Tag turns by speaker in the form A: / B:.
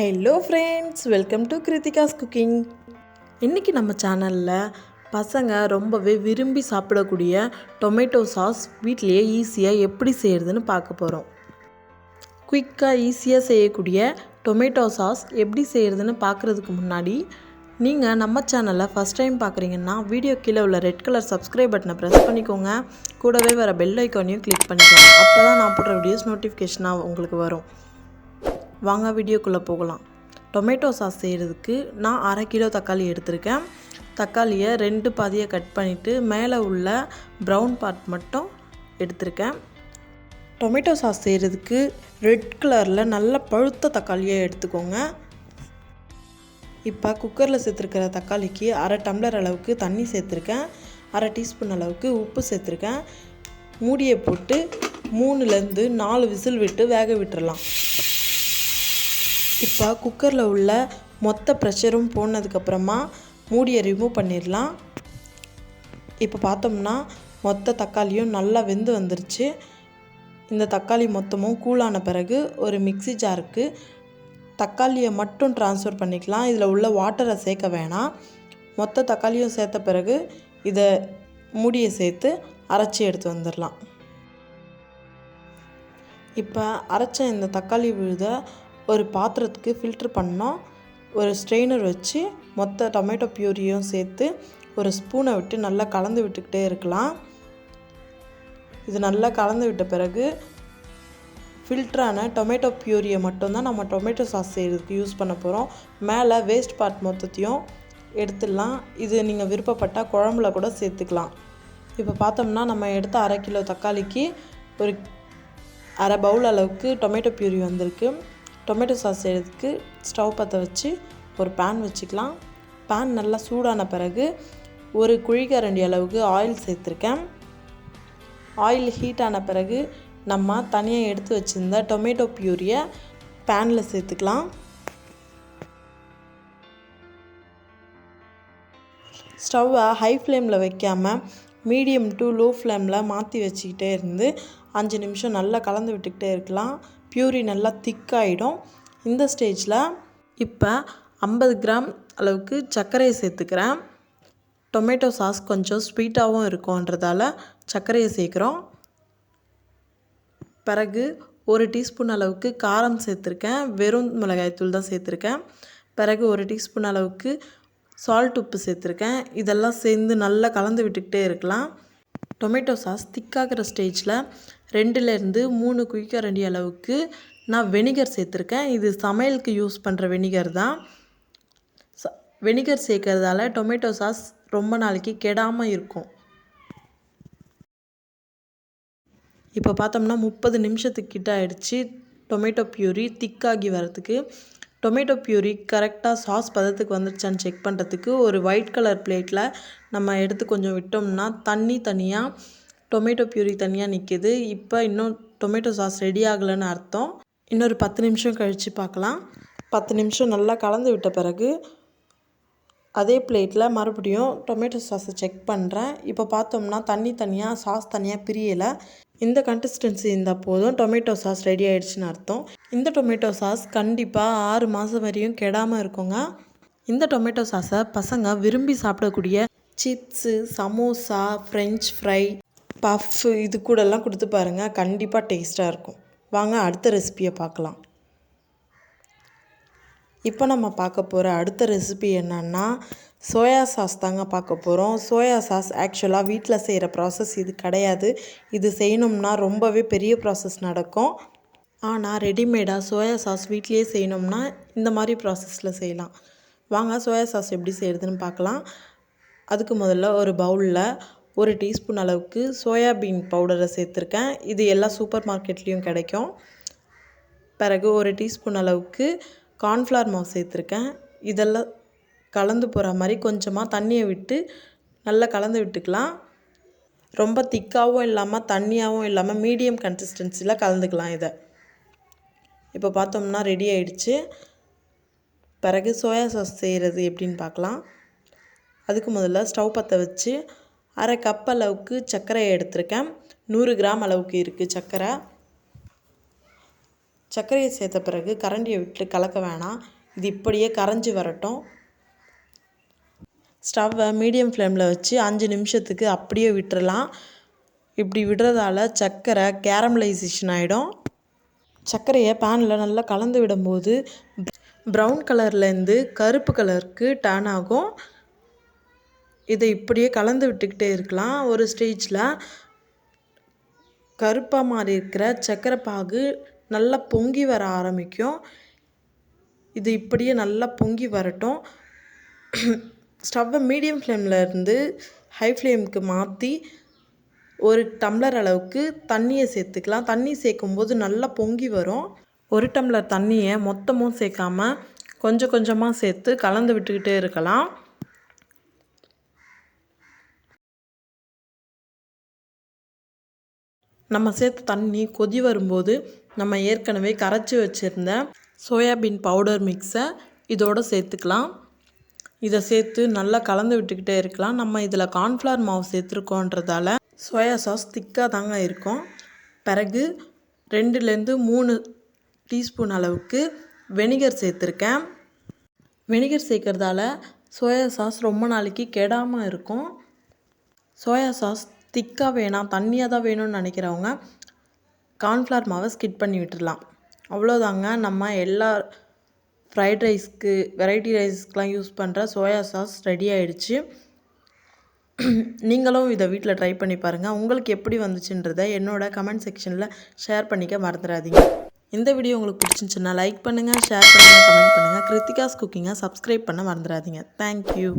A: Hello friends, welcome to Kiruthika's cooking. இன்றைக்கி நம்ம சேனலில் பசங்க ரொம்பவே விரும்பி சாப்பிடக்கூடிய டொமேட்டோ சாஸ் வீட்டிலையே ஈஸியாக எப்படி செய்கிறதுன்னு பார்க்க போகிறோம். குயிக்காக ஈஸியாக செய்யக்கூடிய டொமேட்டோ சாஸ் எப்படி செய்கிறதுன்னு பார்க்குறதுக்கு முன்னாடி நீங்கள் நம்ம சேனலை ஃபஸ்ட் டைம் பார்க்குறீங்கன்னா வீடியோ கீழே உள்ள ரெட் கலர் சப்ஸ்கிரைப் பட்டனை ப்ரெஸ் பண்ணிக்கோங்க. கூடவே வர பெல் ஐக்கானையும் கிளிக் பண்ணிக்கோங்க. அப்போ தான் நான் போடுற வீடியோஸ் நோட்டிஃபிகேஷனாக உங்களுக்கு வரும். வாங்க வீடியோக்குள்ளே போகலாம். டொமேட்டோ சாஸ் செய்கிறதுக்கு நான் 1/2 கிலோ தக்காளி எடுத்திருக்கேன். தக்காளியை 2 பாதியாக கட் பண்ணிவிட்டு மேலே உள்ள ப்ரௌன் பார்ட் மட்டும் எடுத்திருக்கேன். டொமேட்டோ சாஸ் செய்கிறதுக்கு ரெட் கலரில் நல்ல பழுத்த தக்காளியை எடுத்துக்கோங்க. இப்போ குக்கரில் சேர்த்துருக்கிற தக்காளிக்கு 1/2 டம்ளர் அளவுக்கு தண்ணி சேர்த்துருக்கேன். 1/2 டீஸ்பூன் அளவுக்கு உப்பு சேர்த்துருக்கேன். மூடியை போட்டு 3லேருந்து 4 விசில் விட்டு வேக விட்டுறலாம். இப்போ குக்கரில் உள்ள மொத்த ப்ரெஷரும் போனதுக்கப்புறமா மூடியை ரிமூவ் பண்ணிடலாம். இப்போ பார்த்தோம்னா மொத்த தக்காளியும் நல்லா வெந்து வந்துருச்சு. இந்த தக்காளி மொத்தமும் கூலான பிறகு ஒரு மிக்ஸி ஜாருக்கு தக்காளியை மட்டும் ட்ரான்ஸ்ஃபர் பண்ணிக்கலாம். இதில் உள்ள வாட்டரை சேர்க்க வேணாம். மொத்த தக்காளியும் சேர்த்த பிறகு இதை மூடியை சேர்த்து அரைச்சி எடுத்து வந்துடலாம். இப்போ அரைச்ச இந்த தக்காளி விழுதை ஒரு பாத்திரத்துக்கு ஃபில்ட்ரு பண்ணோம். ஒரு ஸ்ட்ரெயினர் வச்சு மொத்த டொமேட்டோ பியூரியும் சேர்த்து ஒரு ஸ்பூனை விட்டு நல்லா கலந்து விட்டுக்கிட்டே இருக்கலாம். இது நல்லா கலந்து விட்ட பிறகு ஃபில்ட்ரான டொமேட்டோ பியூரியை மட்டும்தான் நம்ம டொமேட்டோ சாஸ் செய்கிறதுக்கு யூஸ் பண்ண போகிறோம். மேலே வேஸ்ட் பார்ட் மொத்தத்தையும் எடுத்துடலாம். இது நீங்கள் விருப்பப்பட்டால் குழம்புல கூட சேர்த்துக்கலாம். இப்போ பார்த்தோம்னா நம்ம எடுத்த 1/2 கிலோ தக்காளிக்கு ஒரு 1/2 பவுல் அளவுக்கு டொமேட்டோ பியூரி வந்திருக்கு. டொமேட்டோ சாஸ் செய்கிறதுக்கு ஸ்டவ் பற்ற வச்சு ஒரு பேன் வச்சுக்கலாம். பேன் நல்லா சூடான பிறகு ஒரு குழிக்கரண்டி அளவுக்கு ஆயில் சேர்த்துருக்கேன். ஆயில் ஹீட் ஆன பிறகு நம்ம தனியாக எடுத்து வச்சுருந்த டொமேட்டோ பியூரியை பேனில் சேர்த்துக்கலாம். ஸ்டவ்வை ஹை ஃப்ளேமில் வைக்காமல் மீடியம் டு லோ ஃப்ளேமில் மாற்றி வச்சுக்கிட்டே இருந்து 5 நிமிஷம் நல்லா கலந்து விட்டுக்கிட்டே இருக்கலாம். பியூரி நல்லா திக்காகிடும். இந்த ஸ்டேஜில் இப்போ 50 கிராம் அளவுக்கு சர்க்கரையை சேர்த்துக்கிறேன். டொமேட்டோ சாஸ் கொஞ்சம் ஸ்வீட்டாகவும் இருக்கும்ன்றதால சர்க்கரையை சேர்க்குறோம். பிறகு 1 டீஸ்பூன் அளவுக்கு காரம் சேர்த்துருக்கேன். வெறும் மிளகாய்த்தூள் தான் சேர்த்துருக்கேன். பிறகு 1 டீஸ்பூன் அளவுக்கு சால்ட் உப்பு சேர்த்துருக்கேன். இதெல்லாம் சேர்ந்து நல்லா கலந்து விட்டுக்கிட்டே இருக்கலாம். டொமேட்டோ சாஸ் திக்காகிற ஸ்டேஜில் 2லேருந்து 3 குழிக்கரண்டி அளவுக்கு நான் வெனிகர் சேர்த்துருக்கேன். இது சமையலுக்கு யூஸ் பண்ணுற வெனிகர் தான். வெனிகர் சேர்க்கறதால டொமேட்டோ சாஸ் ரொம்ப நாளைக்கு கெடாமல் இருக்கும். இப்போ பார்த்தோம்னா 30 நிமிஷத்துக்கிட்ட ஆயிடுச்சு டொமேட்டோ பியூரி திக்காகி வரதுக்கு. டொமேட்டோ பியூரி கரெக்டாக சாஸ் பதத்துக்கு வந்துடுச்சான்னு செக் பண்ணுறதுக்கு ஒரு ஒயிட் கலர் பிளேட்டில் நம்ம எடுத்து கொஞ்சம் விட்டோம்னா தண்ணி தனியாக டொமேட்டோ பியூரி தனியாக நிற்கிது. இப்போ இன்னும் டொமேட்டோ சாஸ் ரெடி ஆகலைன்னு அர்த்தம். இன்னொரு 10 நிமிஷம் கழித்து பார்க்கலாம். 10 நிமிஷம் நல்லா கலந்து விட்ட பிறகு அதே பிளேட்டில் மறுபடியும் டொமேட்டோ சாஸை செக் பண்ணுறேன். இப்போ பார்த்தோம்னா தண்ணி தனியாக சாஸ் தனியாக பிரியலை. இந்த கன்சிஸ்டன்சி இருந்தால் போதும், டொமேட்டோ சாஸ் ரெடி ஆகிடுச்சின்னு அர்த்தம். இந்த டொமேட்டோ சாஸ் கண்டிப்பாக 6 மாதம் வரையும் கெடாமல் இருக்குங்க. இந்த டொமேட்டோ சாஸை பசங்க விரும்பி சாப்பிடக்கூடிய chips, samosa, French fry, puff இது கூடலாம் கொடுத்து பாருங்கள், கண்டிப்பாக டேஸ்ட்டாக இருக்கும். வாங்க அடுத்த ரெசிபியை பார்க்கலாம். இப்போ நம்ம பார்க்க போகிற அடுத்த ரெசிபி என்னன்னா சோயா சாஸ் தாங்க பார்க்க போகிறோம். சோயா சாஸ் ஆக்சுவலாக வீட்டில் செய்கிற ப்ராசஸ் இது கிடையாது. இது செய்யணும்னா ரொம்பவே பெரிய ப்ராசஸ் நடக்கும். ஆனால் ரெடிமேடாக சோயா சாஸ் வீட்லேயே செய்யணும்னா இந்த மாதிரி ப்ராசஸில் செய்யலாம். வாங்க சோயா சாஸ் எப்படி செய்கிறதுன்னு பார்க்கலாம். அதுக்கு முதல்ல ஒரு பவுலில் 1 டீஸ்பூன் அளவுக்கு சோயாபீன் பவுடரை சேர்த்துருக்கேன். இது எல்லா சூப்பர் மார்க்கெட்லேயும் கிடைக்கும். பிறகு 1 டீஸ்பூன் அளவுக்கு கார்ன்ஃப்ளவர் மாவு சேர்த்துருக்கேன். இதெல்லாம் கலந்து போகிற மாதிரி கொஞ்சமாக தண்ணியை விட்டு நல்லா கலந்து விட்டுக்கலாம். ரொம்ப திக்காகவும் இல்லாமல் தண்ணியாகவும் இல்லாமல் மீடியம் கன்சிஸ்டன்சியில் கலந்துக்கலாம். இதை இப்போ பார்த்தோம்னா ரெடி ஆகிடுச்சு. பிறகு சோயா சாஸ் செய்கிறது எப்படின்னு பார்க்கலாம். அதுக்கு முதல்ல ஸ்டவ் பற்ற வச்சு 1/2 கப் அளவுக்கு சர்க்கரையை எடுத்திருக்கேன். 100 கிராம் அளவுக்கு இருக்குது சர்க்கரை. சர்க்கரையை சேர்த்த பிறகு கரண்டியை விட்டு கலக்க வேணாம். இது இப்படியே கரைஞ்சி வரட்டும். ஸ்டவ்வை மீடியம் ஃப்ளேமில் வச்சு 5 நிமிஷத்துக்கு அப்படியே விட்டுறலாம். இப்படி விடுறதால சர்க்கரை கேரமலைசேஷன் ஆகிடும். சர்க்கரையை பேனில் நல்லா கலந்து விடும்போது ப்ரௌன் கலர்லேருந்து கருப்பு கலருக்கு டர்ன் ஆகும். இதை இப்படியே கலந்து விட்டுக்கிட்டே இருக்கலாம். ஒரு ஸ்டேஜில் கருப்பாக மாறி இருக்கிற சர்க்கரை பாகு நல்லா பொங்கி வர ஆரம்பிக்கும். இது இப்படியே நல்லா பொங்கி வரட்டும். ஸ்டவ்வை மீடியம் ஃப்ளேமில் இருந்து ஹை ஃப்ளேமுக்கு மாற்றி 1 டம்ளர் அளவுக்கு தண்ணியை சேர்த்துக்கலாம். தண்ணி சேர்க்கும்போது நல்லா பொங்கி வரும். 1 டம்ளர் தண்ணியை மொத்தமும் சேர்க்காம கொஞ்சம் கொஞ்சமாக சேர்த்து கலந்து விட்டுக்கிட்டே இருக்கலாம். நம்ம சேர்த்து தண்ணி கொதி வரும்போது நம்ம ஏற்கனவே கரைச்சி வச்சுருந்த சோயாபீன் பவுடர் மிக்ஸை இதோடு சேர்த்துக்கலாம். இதை சேர்த்து நல்லா கலந்து விட்டுக்கிட்டே இருக்கலாம். நம்ம இதில் கார்ன்ஃப்ளவர் மாவு சேர்த்துருக்கோன்றதால சோயா சாஸ் திக்காக தாங்க இருக்கும். பிறகு 2லேருந்து 3 டீஸ்பூன் அளவுக்கு வெனிகர் சேர்த்துருக்கேன். வெனிகர் சேர்க்கறதால சோயா சாஸ் ரொம்ப நாளைக்கு கெடாமல் இருக்கும். சோயா சாஸ் திக்காக வேணாம், தண்ணியாக தான் வேணும்னு நினைக்கிறவங்க கார்ன்ஃப்ளவர் மாவை ஸ்கிப் பண்ணி விட்டுடலாம். அவ்வளோதாங்க, நம்ம எல்லா ஃப்ரைட் ரைஸ்க்கு வெரைட்டி ரைஸ்க்கெலாம் யூஸ் பண்ணுற சோயா சாஸ் ரெடி ஆகிடுச்சு. நீங்களும் இதை வீட்டில் ட்ரை பண்ணி பாருங்கள். உங்களுக்கு எப்படி வந்துச்சுன்றதை என்னோட கமெண்ட் செக்ஷனில் ஷேர் பண்ணிக்க மறந்துடாதீங்க. இந்த வீடியோ உங்களுக்கு பிடிச்சிருந்துச்சுன்னா லைக் பண்ணுங்கள், ஷேர் பண்ணுங்கள், கமெண்ட் பண்ணுங்கள். கிருத்திகாஸ் குக்கிங்கை சப்ஸ்கிரைப் பண்ண மறந்துடாதீங்க. தேங்க்யூ.